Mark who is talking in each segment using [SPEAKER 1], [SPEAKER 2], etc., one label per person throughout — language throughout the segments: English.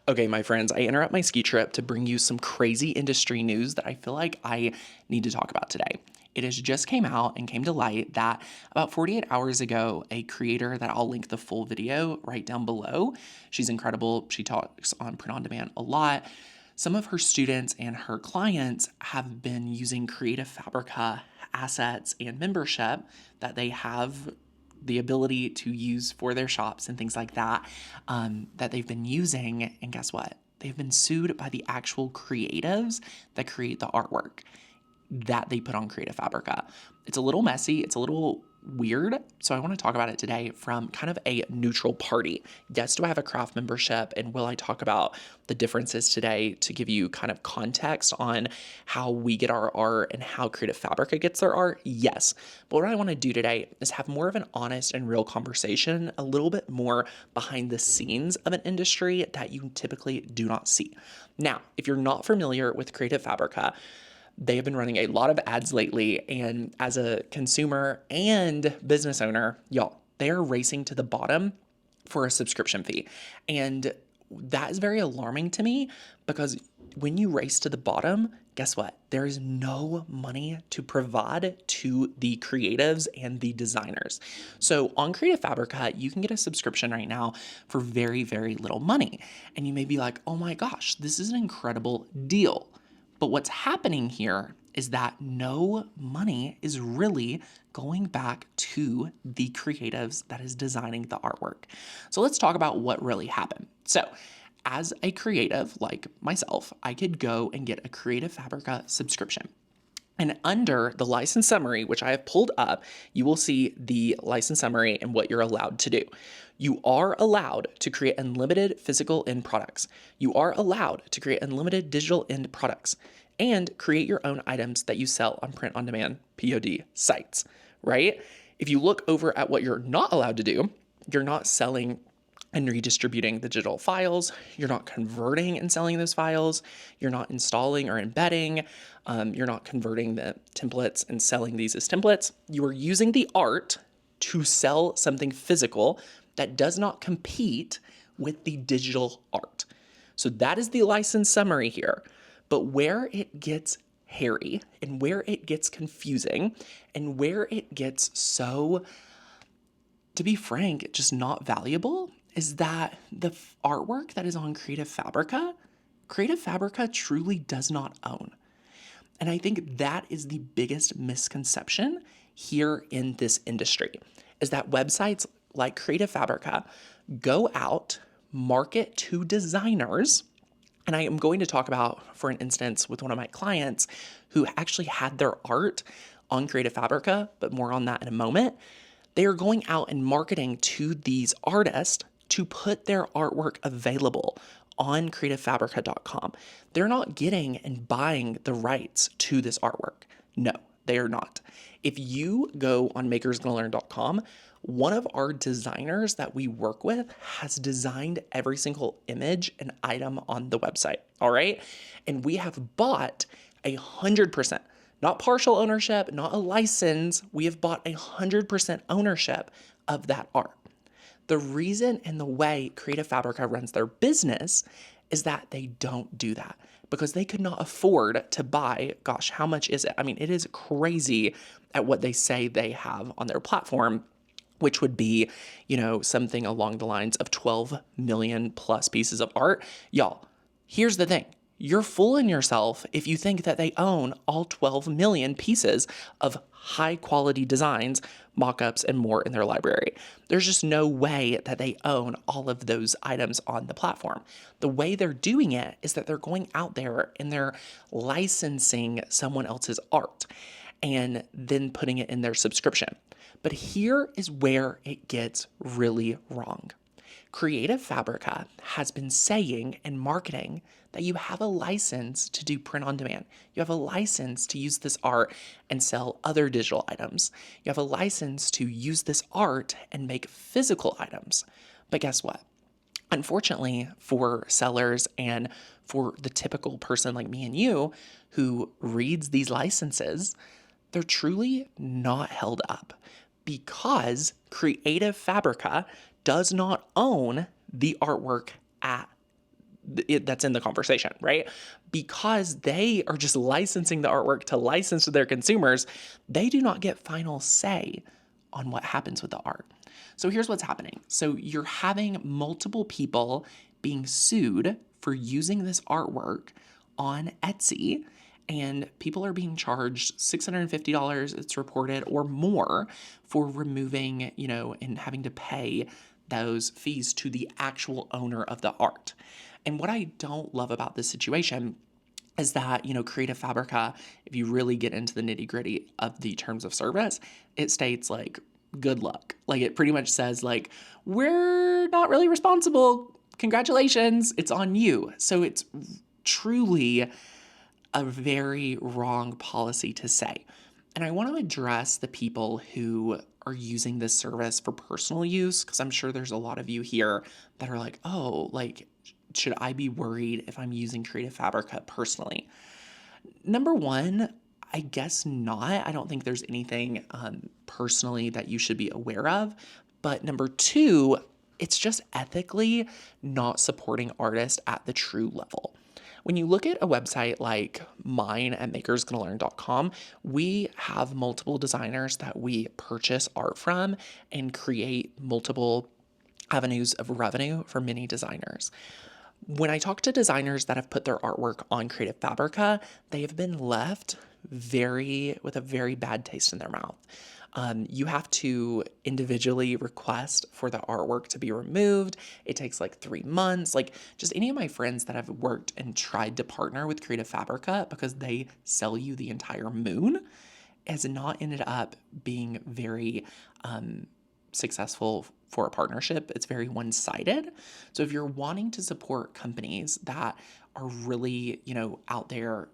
[SPEAKER 1] Okay, my friends, I interrupt my ski trip to bring you some crazy industry news that I feel like I need to talk about today. It has just came out and came to light that about 48 hours ago, a creator that I'll link the full video right down below. She's incredible. She talks on print on demand a lot. Some of her students and her clients have been using Creative Fabrica assets and membership that they have the ability to use for their shops and things like that, that they've been using. And guess what? They've been sued by the actual creatives that create the artwork that they put on Creative Fabrica. It's a little messy. It's a little weird. So I want to talk about it today from kind of a neutral party. Yes, do I have a craft membership? And will I talk about the differences today to give you kind of context on how we get our art and how Creative Fabrica gets their art? Yes. But what I want to do today is have more of an honest and real conversation, a little bit more behind the scenes of an industry that you typically do not see. Now, if you're not familiar with Creative Fabrica, they have been running a lot of ads lately, and as a consumer and business owner, y'all, they are racing to the bottom for a subscription fee. And that is very alarming to me because when you race to the bottom, guess what? There is no money to provide to the creatives and the designers. So on Creative Fabrica, you can get a subscription right now for very, very little money. And you may be like, oh my gosh, this is an incredible deal. But what's happening here is that no money is really going back to the creatives that is designing the artwork. So let's talk about what really happened. So as a creative like myself, I could go and get a Creative Fabrica subscription. And under the license summary, which I have pulled up, you will see the license summary and what you're allowed to do. You are allowed to create unlimited physical end products. You are allowed to create unlimited digital end products and create your own items that you sell on print on demand POD sites, right? If you look over at what you're not allowed to do, you're not selling and redistributing the digital files. You're not converting and selling those files. You're not installing or embedding. You're not converting the templates and selling these as templates. You are using the art to sell something physical that does not compete with the digital art. So that is the license summary here. But where it gets hairy and where it gets confusing and where it gets so, to be frank, just not valuable is that the artwork that is on Creative Fabrica truly does not own. And I think that is the biggest misconception here in this industry, is that websites like Creative Fabrica go out, market to designers. And I am going to talk about, for an instance, with one of my clients who actually had their art on Creative Fabrica, but more on that in a moment. They are going out and marketing to these artists to put their artwork available on creativefabrica.com. They're not getting and buying the rights to this artwork. No, they are not. If you go on makersgonnalearn.com, one of our designers that we work with has designed every single image and item on the website, all right? And we have bought 100%, not partial ownership, not a license. We have bought 100% ownership of that art. The reason and the way Creative Fabrica runs their business is that they don't do that because they could not afford to buy, gosh, how much is it? I mean, it is crazy at what they say they have on their platform, which would be, something along the lines of 12 million plus pieces of art. Y'all, here's the thing. You're fooling yourself if you think that they own all 12 million pieces of high quality designs, mock-ups, and more in their library. There's just no way that they own all of those items on the platform. The way they're doing it is that they're going out there and they're licensing someone else's art and then putting it in their subscription. But here is where it gets really wrong. Creative Fabrica has been saying and marketing that you have a license to do print on demand. You have a license to use this art and sell other digital items. You have a license to use this art and make physical items. But guess what? Unfortunately, for sellers and for the typical person like me and you who reads these licenses, they're truly not held up because Creative Fabrica does not own the artwork at that's in the conversation, right? Because they are just licensing the artwork to license to their consumers, they do not get final say on what happens with the art. So here's what's happening. So you're having multiple people being sued for using this artwork on Etsy, and people are being charged $650, it's reported, or more for removing, and having to pay those fees to the actual owner of the art. And what I don't love about this situation is that, Creative Fabrica, if you really get into the nitty gritty of the terms of service, it states like, good luck. Like it pretty much says like, we're not really responsible. Congratulations, it's on you. So it's truly a very wrong policy to say. And I want to address the people who are using this service for personal use, because I'm sure there's a lot of you here that are like, oh, like, should I be worried if I'm using Creative Fabrica personally? Number one, I guess not. I don't think there's anything personally that you should be aware of. But number two, it's just ethically not supporting artists at the true level. When you look at a website like mine at makersgonnalearn.com, we have multiple designers that we purchase art from and create multiple avenues of revenue for many designers. When I talk to designers that have put their artwork on Creative Fabrica, they have been left with a very bad taste in their mouth. You have to individually request for the artwork to be removed. It takes like 3 months. Like just any of my friends that have worked and tried to partner with Creative Fabrica because they sell you the entire moon has not ended up being very successful for a partnership. It's very one-sided. So if you're wanting to support companies that are really, out there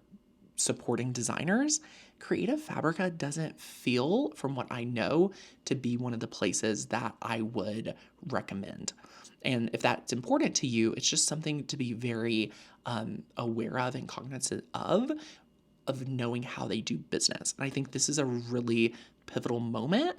[SPEAKER 1] supporting designers, Creative Fabrica doesn't feel, from what I know, to be one of the places that I would recommend. And if that's important to you, it's just something to be very aware of and cognizant of knowing how they do business. And I think this is a really pivotal moment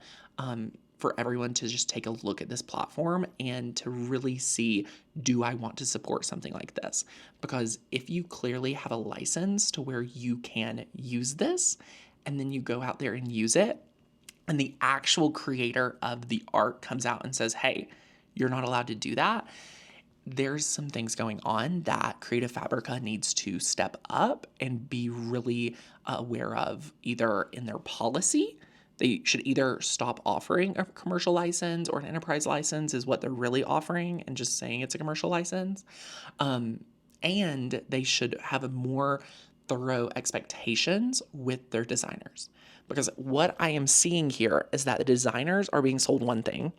[SPEAKER 1] for everyone to just take a look at this platform and to really see, do I want to support something like this? Because if you clearly have a license to where you can use this, and then you go out there and use it, and the actual creator of the art comes out and says, hey, you're not allowed to do that, there's some things going on that Creative Fabrica needs to step up and be really aware of, either in their policy. They should either stop offering a commercial license or an enterprise license is what they're really offering and just saying it's a commercial license. And they should have a more thorough expectations with their designers. Because what I am seeing here is that the designers are being sold one thing,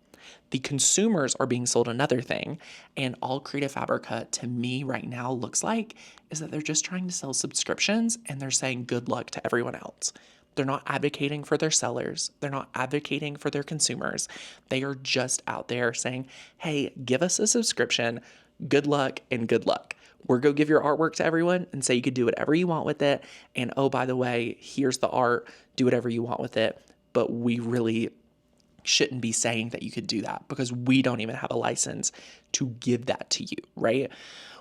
[SPEAKER 1] the consumers are being sold another thing, and all Creative Fabrica to me right now looks like is that they're just trying to sell subscriptions and they're saying good luck to everyone else. They're not advocating for their sellers. They're not advocating for their consumers. They are just out there saying, hey, give us a subscription, good luck and good luck. We're going to give your artwork to everyone and say you could do whatever you want with it. And oh, by the way, here's the art, do whatever you want with it. But we really shouldn't be saying that you could do that because we don't even have a license to give that to you, right?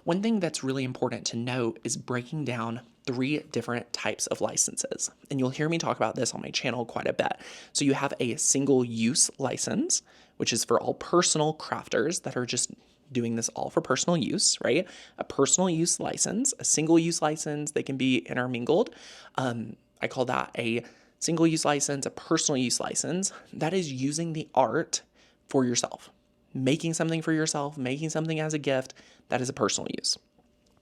[SPEAKER 1] One thing that's really important to note is breaking down 3 different types of licenses. And you'll hear me talk about this on my channel quite a bit. So you have a single-use license, which is for all personal crafters that are just doing this all for personal use, right? A personal use license, a single-use license, they can be intermingled. I call that a single-use license, a personal use license. That is using the art for yourself. Making something for yourself, making something as a gift, that is a personal use.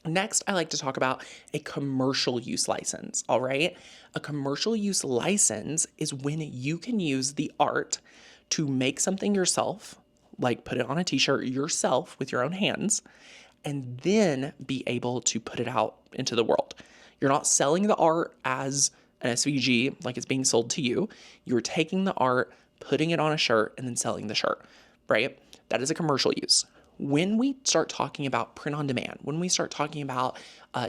[SPEAKER 1] Next, I like to talk about a commercial use license, all right? A commercial use license is when you can use the art to make something yourself, like put it on a t-shirt yourself with your own hands, and then be able to put it out into the world. You're not selling the art as an SVG, like it's being sold to you. You're taking the art, putting it on a shirt, and then selling the shirt, right? That is a commercial use. When we start talking about print on demand, when we start talking about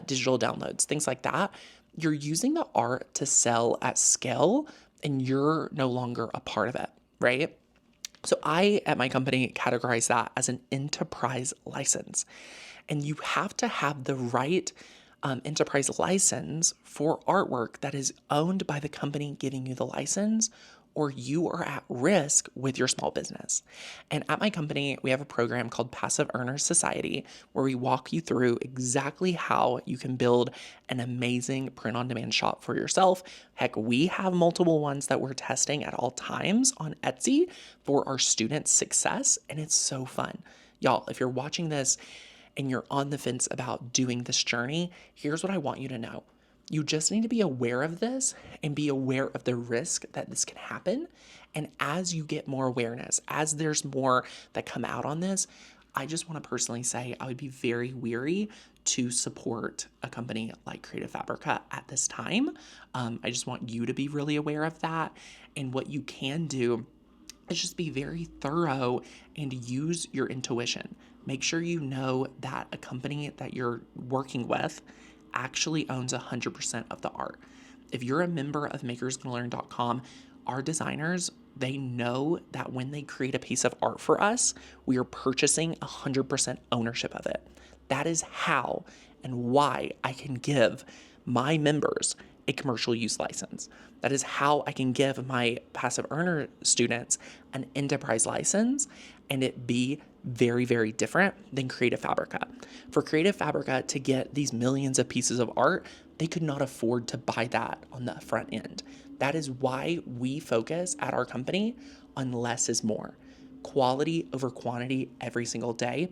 [SPEAKER 1] digital downloads, things like that, you're using the art to sell at scale and you're no longer a part of it, right? So I, at my company, categorize that as an enterprise license. And you have to have the right enterprise license for artwork that is owned by the company giving you the license, or you are at risk with your small business. And at my company, we have a program called Passive Earners Society where we walk you through exactly how you can build an amazing print on demand shop for yourself. Heck, we have multiple ones that we're testing at all times on Etsy for our students' success, and it's so fun. Y'all, if you're watching this and you're on the fence about doing this journey, here's what I want you to know. You just need to be aware of this and be aware of the risk that this can happen. And as you get more awareness, as there's more that come out on this, I just want to personally say I would be very weary to support a company like Creative Fabrica at this time. I just want you to be really aware of that. And what you can do is just be very thorough and use your intuition. Make sure you know that a company that you're working with actually owns 100% of the art. If you're a member of makersgonnalearn.com, our designers, they know that when they create a piece of art for us, we are purchasing 100% ownership of it. That is how and why I can give my members a commercial use license. That is how I can give my passive earner students an enterprise license and it be very, very different than Creative Fabrica. For Creative Fabrica to get these millions of pieces of art, they could not afford to buy that on the front end. That is why we focus at our company on less is more. Quality over quantity every single day.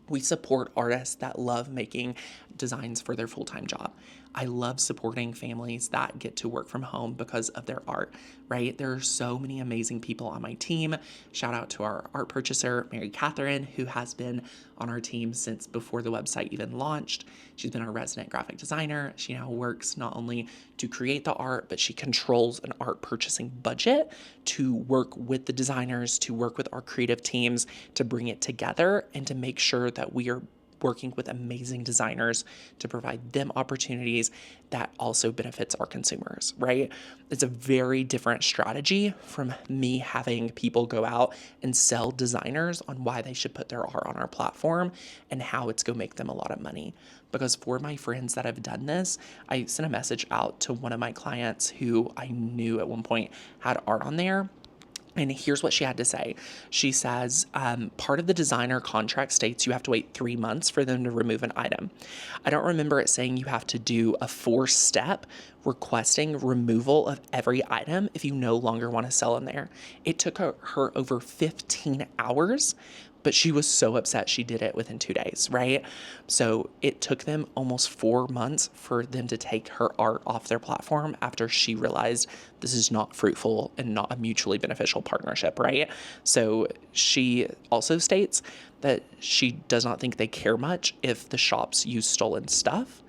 [SPEAKER 1] We support artists that love making designs for their full-time job. I love supporting families that get to work from home because of their art, right? There are so many amazing people on my team. Shout out to our art purchaser, Mary Catherine, who has been on our team since before the website even launched. She's been our resident graphic designer. She now works not only to create the art, but she controls an art purchasing budget to work with the designers, to work with our creative teams, to bring it together and to make sure that we are working with amazing designers to provide them opportunities that also benefits our consumers, right? It's a very different strategy from me having people go out and sell designers on why they should put their art on our platform and how it's going to make them a lot of money. Because for my friends that have done this, I sent a message out to one of my clients who I knew at one point had art on there. And here's what she had to say. She says, part of the designer contract states you have to wait 3 months for them to remove an item. I don't remember it saying you have to do a 4-step requesting removal of every item if you no longer want to sell in there. It took her over 15 hours, but she was so upset she did it within 2 days, right? So it took them almost 4 months for them to take her art off their platform after she realized this is not fruitful and not a mutually beneficial partnership, right? So she also states that she does not think they care much if the shops use stolen stuff.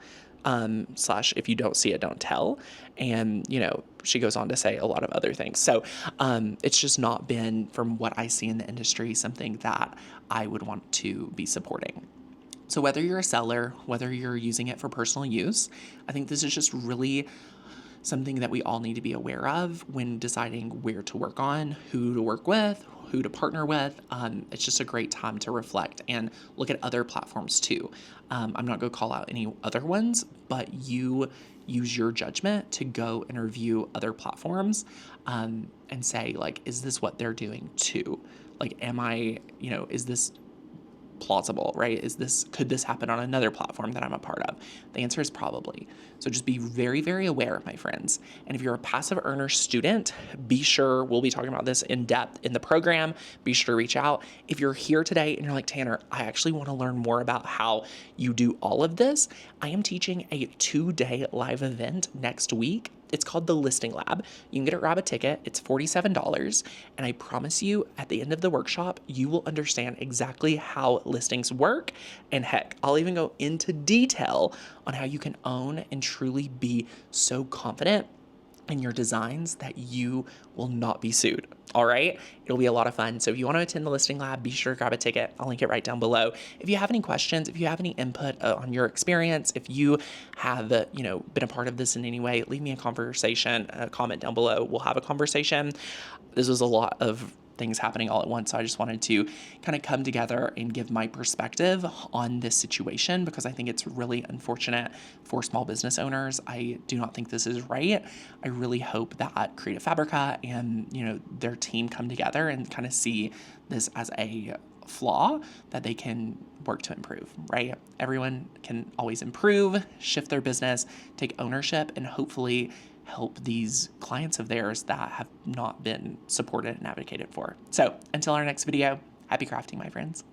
[SPEAKER 1] Slash, if you don't see it, don't tell. And, she goes on to say a lot of other things. So it's just not been, from what I see in the industry, something that I would want to be supporting. So whether you're a seller, whether you're using it for personal use, I think this is just really something that we all need to be aware of when deciding where to work on, who to work with, who to partner with. It's just a great time to reflect and look at other platforms too. I'm not going to call out any other ones, but you use your judgment to go and review other platforms and say, like, is this what they're doing too? Like, is this plausible, right? Could this happen on another platform that I'm a part of? The answer is probably. So just be very, very aware, my friends. And if you're a passive earner student, be sure, we'll be talking about this in depth in the program. Be sure to reach out. If you're here today and you're like, Tanner, I actually want to learn more about how you do all of this, I am teaching a 2-day live event next week. It's called the Listing Lab. You can grab a ticket. It's $47. And I promise you, at the end of the workshop, you will understand exactly how listings work. And heck, I'll even go into detail on how you can own and truly be so confident in your designs that you will not be sued. All right. It'll be a lot of fun. So if you want to attend the Listing Lab, be sure to grab a ticket. I'll link it right down below. If you have any questions, if you have any input on your experience, if you have, been a part of this in any way, leave me a comment down below. We'll have a conversation. This was a lot of things happening all at once. So I just wanted to kind of come together and give my perspective on this situation because I think it's really unfortunate for small business owners. I do not think this is right. I really hope that Creative Fabrica and, their team come together and kind of see this as a flaw that they can work to improve, right? Everyone can always improve, shift their business, take ownership, and hopefully help these clients of theirs that have not been supported and advocated for. So until our next video, happy crafting, my friends.